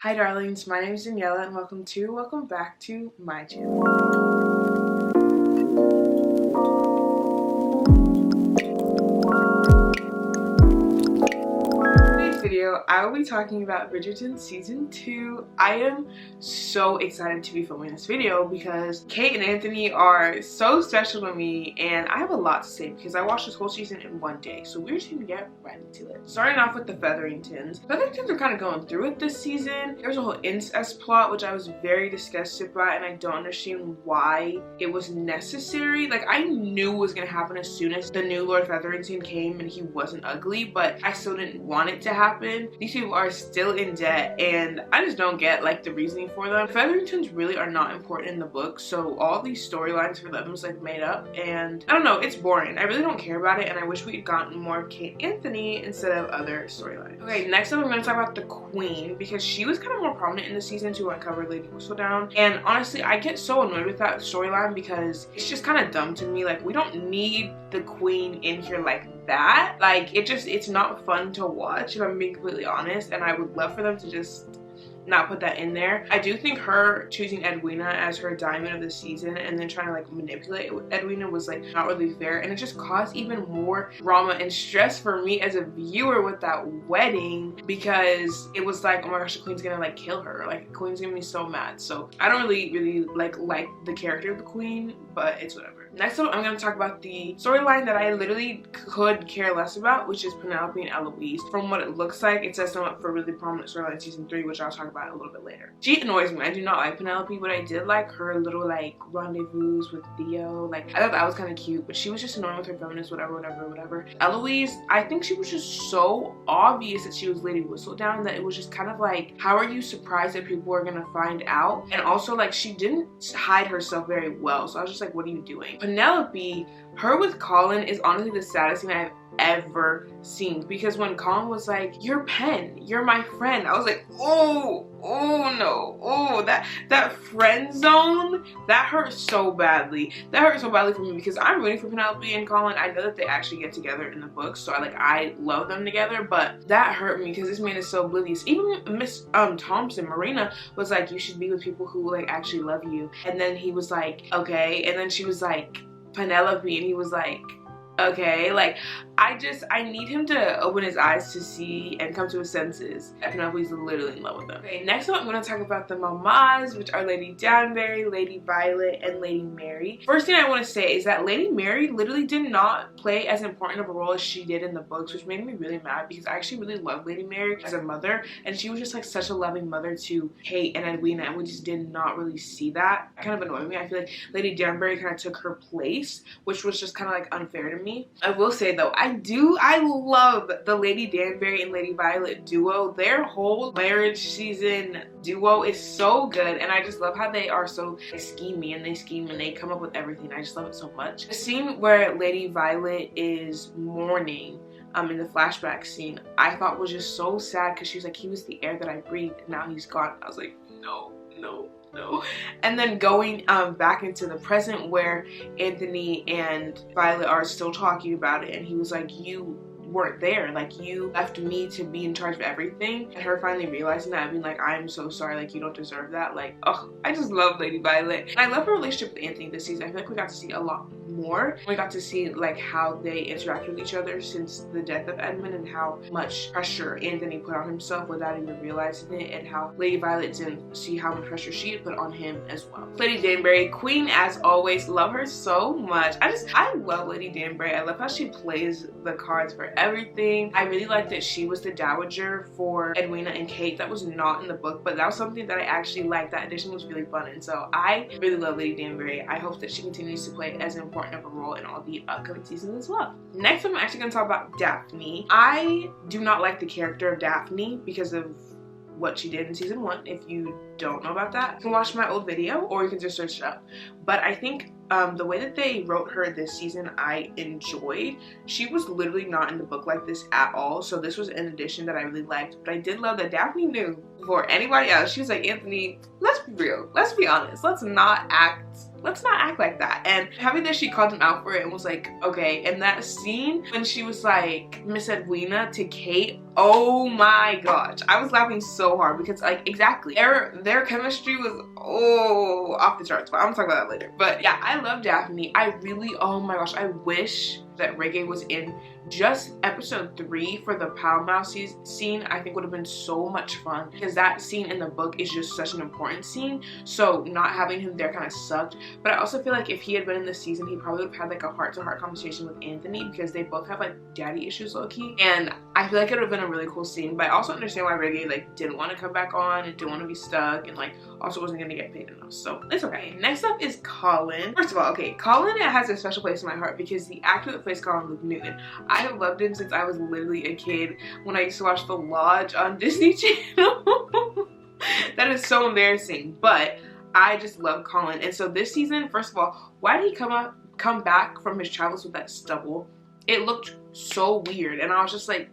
Hi darlings, my name is Daniella and welcome back to my channel. Video, I will be talking about Bridgerton season 2. I am so excited to be filming this video because Kate and Anthony are so special to me, and I have a lot to say because I watched this whole season in one day. So we're just gonna get right into it. Starting off with the Featheringtons. Featheringtons are kind of going through it this season. There was a whole incest plot which I was very disgusted by, and I don't understand why it was necessary. Like, I knew what was gonna happen as soon as the new Lord Featherington came and he wasn't ugly, but I still didn't want it to happen. These people are still in debt, and I just don't get like the reasoning for them. Featheringtons really are not important in the book, so all these storylines for them is like made up, and I don't know, it's boring. I really don't care about it, and I wish we had gotten more of Kate and Anthony instead of other storylines. Okay, next up I'm going to talk about the Queen, because she was kind of more prominent in the season to uncover Lady Whistledown, and honestly I get so annoyed with that storyline because it's just kind of dumb to me. Like, we don't need the Queen in here like that. Like, it's not fun to watch, if I'm being completely honest, and I would love for them to just not put that in there. I do think her choosing Edwina as her diamond of the season and then trying to like manipulate Edwina was like not really fair, and it just caused even more drama and stress for me as a viewer with that wedding, because it was like, oh my gosh, the Queen's gonna like kill her. Like, the Queen's gonna be so mad. So I don't really like the character of the Queen, but it's whatever. Next up, I'm going to talk about the storyline that I literally could care less about, which is Penelope and Eloise. From what it looks like, it sets them up for a really prominent storyline in season 3, which I'll talk about a little bit later. She annoys me. I do not like Penelope, but I did like her little like rendezvous with Theo. Like, I thought that was kind of cute, but she was just annoying with her feminist whatever. Eloise, I think she was just so obvious that she was Lady Whistledown that it was just kind of like, how are you surprised that people are going to find out? And also, like, she didn't hide herself very well, so I was just like, what are you doing? Penelope, her with Colin is honestly the saddest thing I've ever seen, because when Colin was like, you're Pen, you're my friend, I was like, oh no, that friend zone, that hurt so badly. That hurt so badly for me, because I'm rooting for Penelope and Colin. I know that they actually get together in the books, so I love them together, but that hurt me because this man is so oblivious. Even Miss Thompson, Marina, was like, you should be with people who like actually love you, and then he was like, okay, and then she was like, Penelope, and he was like, okay. Like, I need him to open his eyes to see and come to his senses that Penelope's literally in love with him. Okay, next up I'm going to talk about the mamas, which are Lady Danbury, Lady Violet, and Lady Mary. First thing I want to say is that Lady Mary literally did not play as important of a role as she did in the books, which made me really mad, because I actually really love Lady Mary as a mother, and she was just like such a loving mother to Kate and Edwina, and we just did not really see that. It kind of annoyed me. I feel like Lady Danbury kind of took her place, which was just kind of like unfair to me. I will say though, I love the Lady Danbury and Lady Violet duo. Their whole marriage season duo is so good, and I just love how they are so scheming, and they scheme and they come up with everything. I just love it so much. The scene where Lady Violet is mourning in the flashback scene, I thought was just so sad, because she was like, he was the air that I breathed and now he's gone. I was like, no. And then going back into the present, where Anthony and Violet are still talking about it, and he was like, you weren't there, like, you left me to be in charge of everything, and her finally realizing that and being like, I'm so sorry, like, you don't deserve that. Like, oh, I just love Lady Violet, and I love her relationship with Anthony this season. I feel like we got to see a lot more. We got to see like how they interact with each other since the death of Edmund, and how much pressure Anthony put on himself without even realizing it, and how Lady Violet didn't see how much pressure she had put on him as well. Lady Danbury, Queen as always, love her so much. I love Lady Danbury. I love how she plays the cards for everything. I really like that she was the dowager for Edwina and Kate. That was not in the book, but that was something that I actually liked. That addition was really fun, and so I really love Lady Danbury. I hope that she continues to play as important of a role in all the upcoming seasons as well. Next, I'm actually going to talk about Daphne. I do not like the character of Daphne because of what she did in season 1. If you don't know about that, you can watch my old video, or you can just search it up. But I think the way that they wrote her this season, I enjoyed. She was literally not in the book like this at all, so this was an addition that I really liked. But I did love that Daphne knew before anybody else. She was like, Anthony, let's be real, let's be honest, let's not act let's not act like that. And having that she called him out for it and was like, okay. And that scene when she was like Miss Edwina to Kate, oh my gosh, I was laughing so hard because like exactly their chemistry was off the charts, but I'm gonna talk about that later. But yeah, I love Daphne. I really, oh my gosh, I wish that Reggae was in just episode 3 for the Pow Mow scene. I think would have been so much fun because that scene in the book is just such an important scene, so not having him there kind of sucked. But I also feel like if he had been in this season, he probably would have had like a heart-to-heart conversation with Anthony because they both have like daddy issues low-key, and I feel like it would have been a really cool scene. But I also understand why Reggae like didn't want to come back on and didn't want to be stuck, and like also wasn't gonna get paid enough, so it's okay. Next up is Colin. First of all, okay, Colin has a special place in my heart because the actor that plays Colin, Luke Newton, I have loved him since I was literally a kid when I used to watch The Lodge on Disney Channel. That is so embarrassing, but I just love Colin. And so this season, first of all, why did he come back from his travels with that stubble? It looked so weird, and I was just like,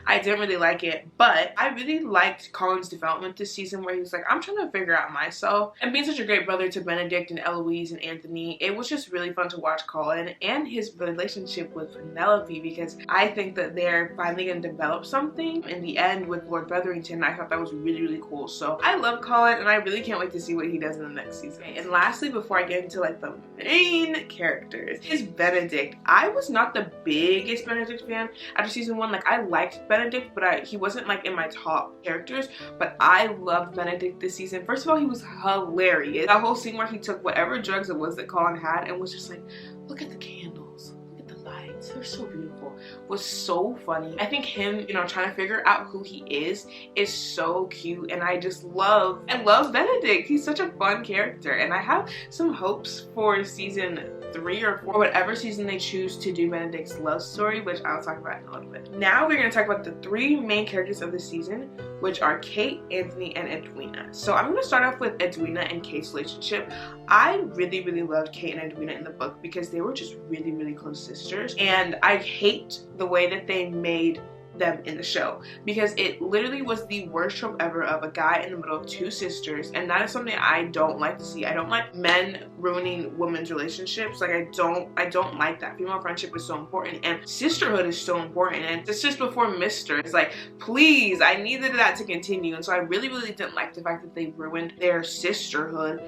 I didn't really like it. But I really liked Colin's development this season, where he was like, I'm trying to figure out myself, and being such a great brother to Benedict and Eloise and Anthony. It was just really fun to watch Colin and his relationship with Penelope, because I think that they're finally going to develop something in the end with Lord Featherington. I thought that was really, really cool. So I love Colin, and I really can't wait to see what he does in the next season. And lastly, before I get into like the main characters, is Benedict. I was not the biggest Benedict fan after season 1. Like, I liked Benedict, but he wasn't like in my top characters. But I loved Benedict this season. First of all, he was hilarious. That whole scene where he took whatever drugs it was that Colin had and was just like, look at the candles, look at the lights, they're so beautiful, was so funny. I think him, you know, trying to figure out who he is so cute, and I love Benedict. He's such a fun character, and I have some hopes for season 3 or 4, whatever season they choose to do Benedict's love story, which I'll talk about in a little bit. Now we're going to talk about the 3 main characters of the season, which are Kate, Anthony, and Edwina. So I'm going to start off with Edwina and Kate's relationship. I really, really loved Kate and Edwina in the book because they were just really, really close sisters, and I hate the way that they made them in the show, because it literally was the worst trope ever of a guy in the middle of 2 sisters, and that is something I don't like to see. I don't like men ruining women's relationships. Like, I don't like that. Female friendship is so important, and sisterhood is so important, and sisters before Mr. It's like, please, I needed that to continue. And so I really, really didn't like the fact that they ruined their sisterhood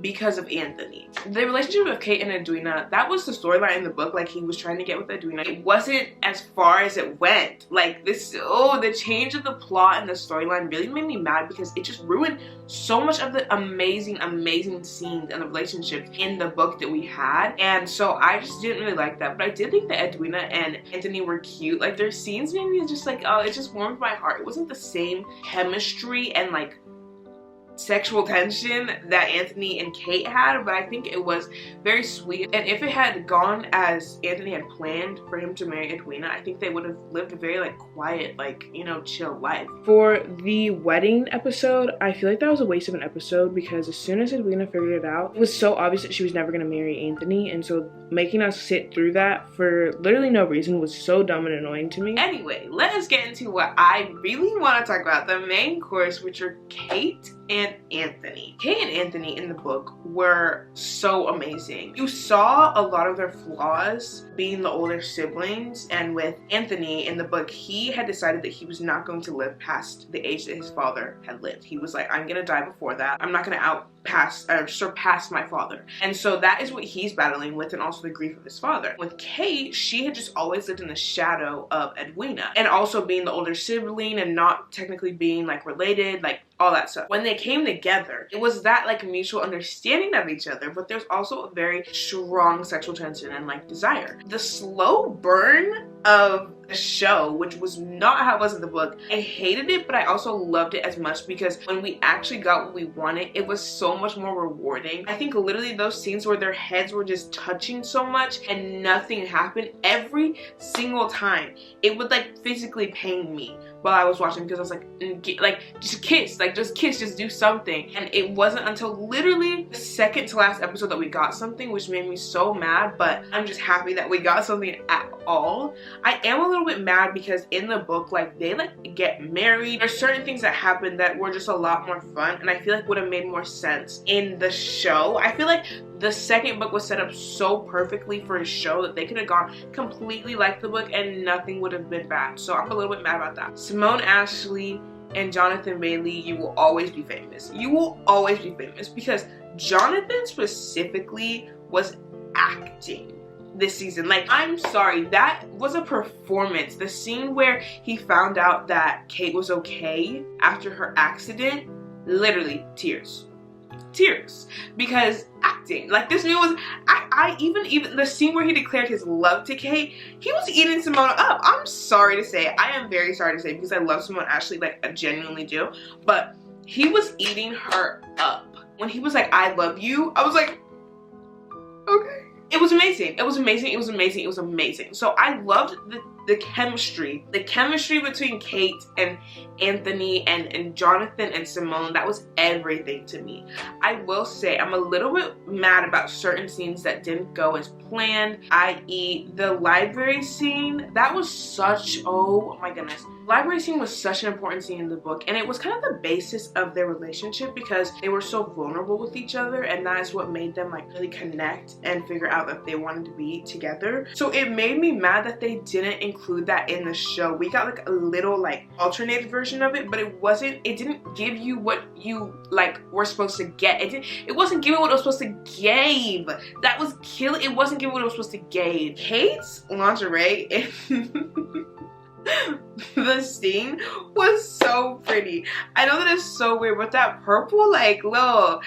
because of Anthony. The relationship with Kate and Edwina, that was the storyline in the book. Like, he was trying to get with Edwina. It wasn't as far as it went. Like, the change of the plot and the storyline really made me mad because it just ruined so much of the amazing, amazing scenes and the relationships in the book that we had. And so I just didn't really like that. But I did think that Edwina and Anthony were cute. Like, their scenes made me just like, oh, it just warmed my heart. It wasn't the same chemistry and like sexual tension that Anthony and Kate had, but I think it was very sweet. And if it had gone as Anthony had planned for him to marry Edwina, I think they would have lived a very like quiet, like, you know, chill life. For the wedding episode, I feel like that was a waste of an episode because as soon as Edwina figured it out, it was so obvious that she was never going to marry Anthony, and so making us sit through that for literally no reason was so dumb and annoying to me. Anyway, let us get into what I really want to talk about, the main course, which are Kate and Anthony. Kate and Anthony in the book were so amazing. You saw a lot of their flaws being the older siblings, and with Anthony in the book, he had decided that he was not going to live past the age that his father had lived. He was like, I'm gonna die before that. I'm not gonna surpass my father. And so that is what he's battling with, and also the grief of his father. With Kate, she had just always lived in the shadow of Edwina, and also being the older sibling and not technically being like related, like all that stuff. When they came together, it was that like mutual understanding of each other, but there's also a very strong sexual tension and like desire. The slow burn of the show, which was not how it was in the book, I hated it, but I also loved it as much because when we actually got what we wanted, it was so much more rewarding. I think literally those scenes where their heads were just touching so much and nothing happened, every single time it would like physically pain me while I was watching, because I was like just kiss, like just kiss, just do something. And it wasn't until literally the second to last episode that we got something, which made me so mad, but I'm just happy that we got something at all. I am a little bit mad because in the book, like, they like get married. There's certain things that happen that were just a lot more fun, and I feel like would have made more sense in the show. I feel like the second book was set up so perfectly for a show that they could have gone completely like the book and nothing would have been bad. So I'm a little bit mad about that. Simone Ashley and Jonathan Bailey, you will always be famous. You will always be famous because Jonathan specifically was acting this season. Like, I'm sorry, that was a performance. The scene where he found out that Kate was okay after her accident, literally tears. Because acting, like, this man was even the scene where he declared his love to Kate, he was eating Simone up. I'm sorry to say, I am very sorry to say, because I love Simone Ashley, like, I genuinely do, but he was eating her up. When he was like, I love you, I was like, okay. It was amazing. It was amazing. It was amazing. It was amazing. So I loved the chemistry. The chemistry between Kate and Anthony and Jonathan and Simone, that was everything to me. I will say I'm a little bit mad about certain scenes that didn't go as planned, i.e. the library scene. That was such, oh my goodness. Library scene was such an important scene in the book, and it was kind of the basis of their relationship because they were so vulnerable with each other, and that is what made them like really connect and figure out that they wanted to be together. So it made me mad that they didn't include that in the show. We got like a little like alternated version of it, but it didn't give you what you like were supposed to get. It wasn't giving what it was supposed to give. That was killing. It wasn't giving what it was supposed to give. Kate's lingerie the scene was so pretty. I know that it's so weird, but that purple, like, little,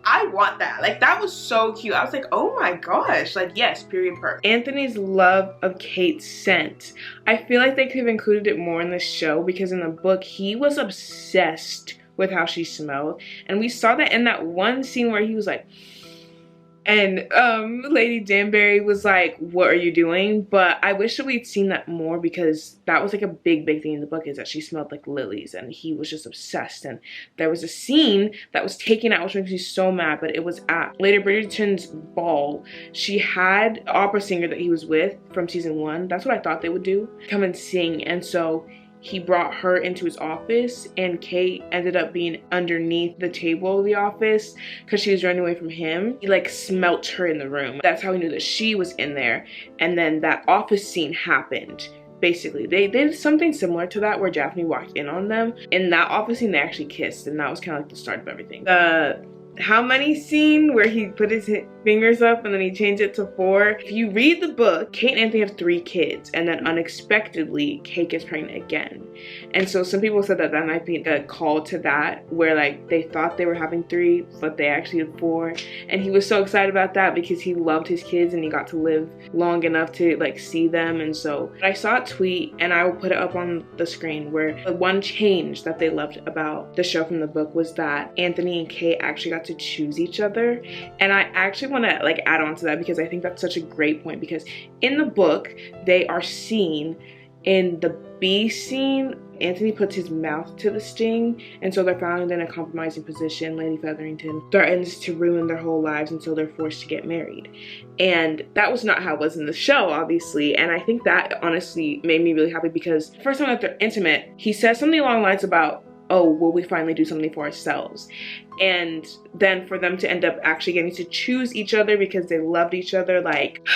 I want that. Like, that was so cute. I was like, oh my gosh, like, yes, period, perk. Anthony's love of Kate's scent. I feel like they could have included it more in the show because in the book, he was obsessed with how she smelled. And we saw that in that one scene where he was like, and Lady Danbury was like, what are you doing? But I wish that we'd seen that more because that was like a big thing in the book, is that she smelled like lilies and he was just obsessed. And there was a scene that was taken out, which makes me so mad, but it was at Lady Bridgerton's ball. She had an opera singer that he was with from season 1. That's what I thought they would do, come and sing. And so he brought her into his office, and Kate ended up being underneath the table of the office because she was running away from him. He like smelt her in the room. That's how he knew that she was in there. And then that office scene happened. Basically, they did something similar to that where Daphne walked in on them. In that office scene, they actually kissed, and that was kind of like the start of everything. The how many scene where he put his fingers up and then he changed it to 4. If you read the book, Kate and Anthony have 3 kids, and then unexpectedly Kate gets pregnant again. And so some people said that that might be the call to that, where like they thought they were having 3 but they actually had 4. And he was so excited about that because he loved his kids and he got to live long enough to like see them. And so I saw a tweet, and I will put it up on the screen, where the one change that they loved about the show from the book was that Anthony and Kate actually got to choose each other. And I actually want to like add on to that because I think that's such a great point, because in the book they are seen in the B scene. Anthony puts his mouth to the sting, and so they're found in a compromising position. Lady Featherington threatens to ruin their whole lives, and so they're forced to get married. And that was not how it was in the show, obviously. And I think that honestly made me really happy, because the first time that they're intimate, he says something along the lines about, oh, will we finally do something for ourselves? And then for them to end up actually getting to choose each other because they loved each other, like,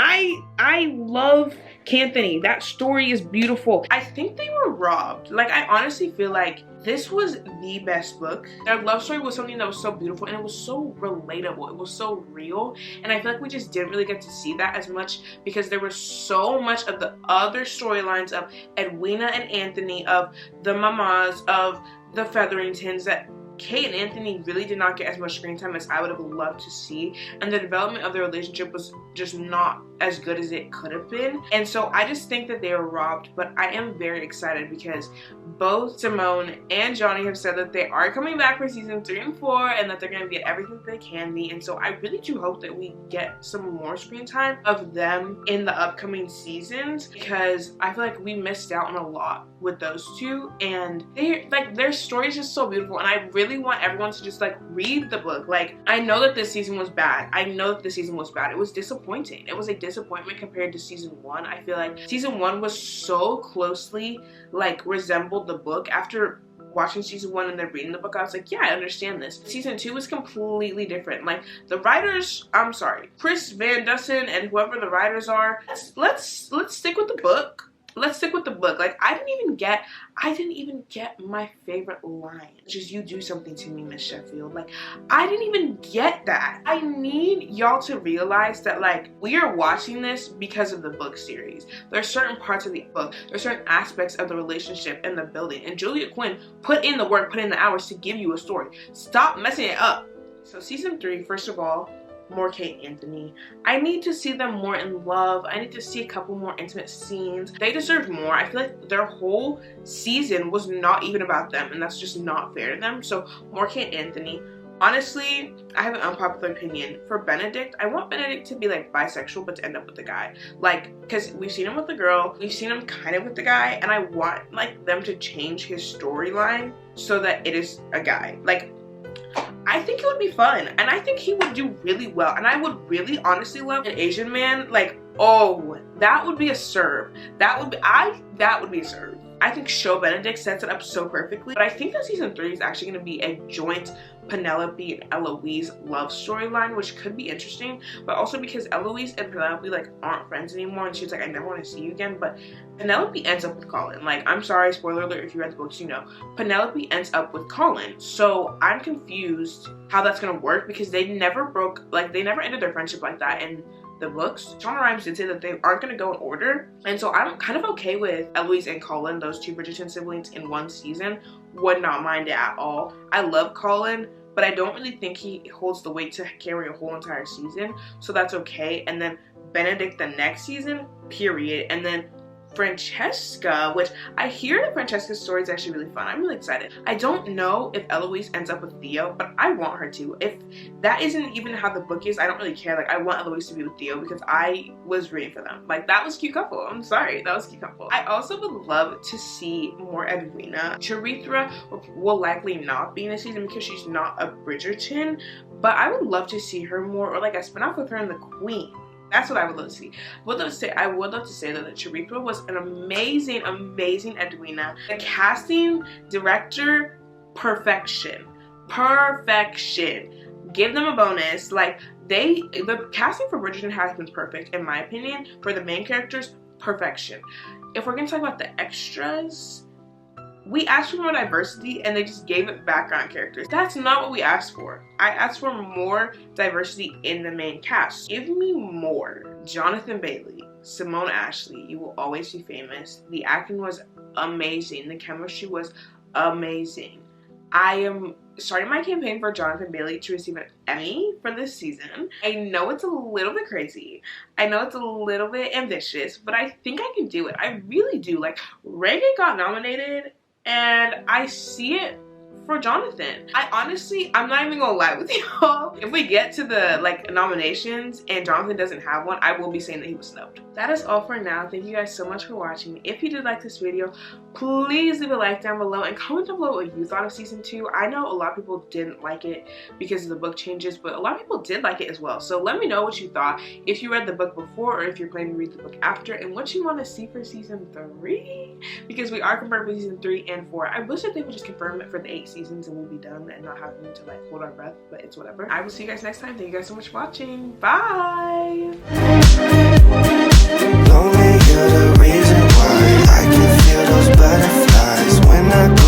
I love Kanthony. That story is beautiful. I think they were robbed. Like, I honestly feel like this was the best book. Their love story was something that was so beautiful, and it was so relatable. It was so real, and I feel like we just didn't really get to see that as much because there was so much of the other storylines of Edwina and Anthony, of the mamas, of the Featheringtons, that Kate and Anthony really did not get as much screen time as I would have loved to see, and the development of their relationship was just not as good as it could have been. And so I just think that they were robbed, but I am very excited because both Simone and Johnny have said that they are coming back for season 3 and 4 and that they're going to be at everything that they can be. And so I really do hope that we get some more screen time of them in the upcoming seasons, because I feel like we missed out on a lot with those two, and their story is just so beautiful, and I really want everyone to just like read the book. Like, I know that this season was bad. I know that this season was bad. It was disappointing. It was a disappointment compared to season 1. I feel like season 1 was so closely like resembled the book. After watching season 1 and then reading the book, I was like, yeah, I understand this. Season 2 was completely different. Like the writers, I'm sorry, Chris Van Dusen and whoever the writers are, let's stick with the book. Let's stick with the book. Like I didn't even get my favorite line, which is "You do something to me, Miss Sheffield." Like I didn't even get that. I need y'all to realize that like we are watching this because of the book series. There are certain parts of the book, there are certain aspects of the relationship and the building, and Julia Quinn put in the work, put in the hours to give you a story. Stop messing it up. So season 3, first of all, more Kate and Anthony. I need to see them more in love. I need to see a couple more intimate scenes. They deserve more. I feel like their whole season was not even about them, and that's just not fair to them. So more Kate and Anthony. Honestly, I have an unpopular opinion. For Benedict, I want Benedict to be like bisexual but to end up with the guy. Like, because we've seen him with the girl, we've seen him kind of with the guy, and I want like them to change his storyline so that it is a guy. Like, I think it would be fun, and I think he would do really well, and I would really honestly love an Asian man. Like, oh, that would be a serve. That would be a serve. I think Show Benedict sets it up so perfectly, but I think that season 3 is actually going to be a joint Penelope and Eloise love storyline, which could be interesting, but also because Eloise and Penelope like aren't friends anymore, and she's like, I never want to see you again. But Penelope ends up with Colin. Like, I'm sorry, spoiler alert, if you read the books, you know, Penelope ends up with Colin. So I'm confused how that's gonna work, because they never ended their friendship like that in the books. Shonda Rhimes did say that they aren't going to go in order, and so I'm kind of okay with Eloise and Colin, those two Bridgerton siblings, in one season. Would not mind it at all. I love Colin, but I don't really think he holds the weight to carry a whole entire season, so that's okay. And then Benedict the next season, period. And then Francesca, which I hear that Francesca's story is actually really fun. I'm really excited. I don't know if Eloise ends up with Theo, but I want her to. If that isn't even how the book is, I don't really care. Like, I want Eloise to be with Theo because I was rooting for them. Like, that was a cute couple. I'm sorry, that was a cute couple. I also would love to see more Edwina. Charithra will likely not be in this season because she's not a Bridgerton, but I would love to see her more, or like a spin-off with her and the Queen. That's what I would love to see. I would love to say though that Charithra was an amazing, amazing Edwina. The casting, director, perfection. Perfection. Give them a bonus. Like, the casting for Bridgerton has been perfect, in my opinion. For the main characters, perfection. If we're gonna talk about the extras, we asked for more diversity and they just gave it background characters. That's not what we asked for. I asked for more diversity in the main cast. Give me more. Jonathan Bailey, Simone Ashley, you will always be famous. The acting was amazing. The chemistry was amazing. I am starting my campaign for Jonathan Bailey to receive an Emmy for this season. I know it's a little bit crazy. I know it's a little bit ambitious, but I think I can do it. I really do. Like, Reagan got nominated, and I see it for Jonathan. I'm not even gonna lie with y'all. If we get to the nominations and Jonathan doesn't have one, I will be saying that he was snubbed. That is all for now. Thank you guys so much for watching. If you did like this video, please leave a like down below and comment down below what you thought of season 2. I know a lot of people didn't like it because of the book changes, but a lot of people did like it as well. So let me know what you thought, if you read the book before or if you're planning to read the book after, and what you want to see for season 3, because we are confirmed for season 3 and 4. I wish that they would just confirm it for the 8 seasons and we'll be done and not having to hold our breath, but it's whatever. I will see you guys next time. Thank you guys so much for watching. Bye. Only you're the reason why I can feel those butterflies when I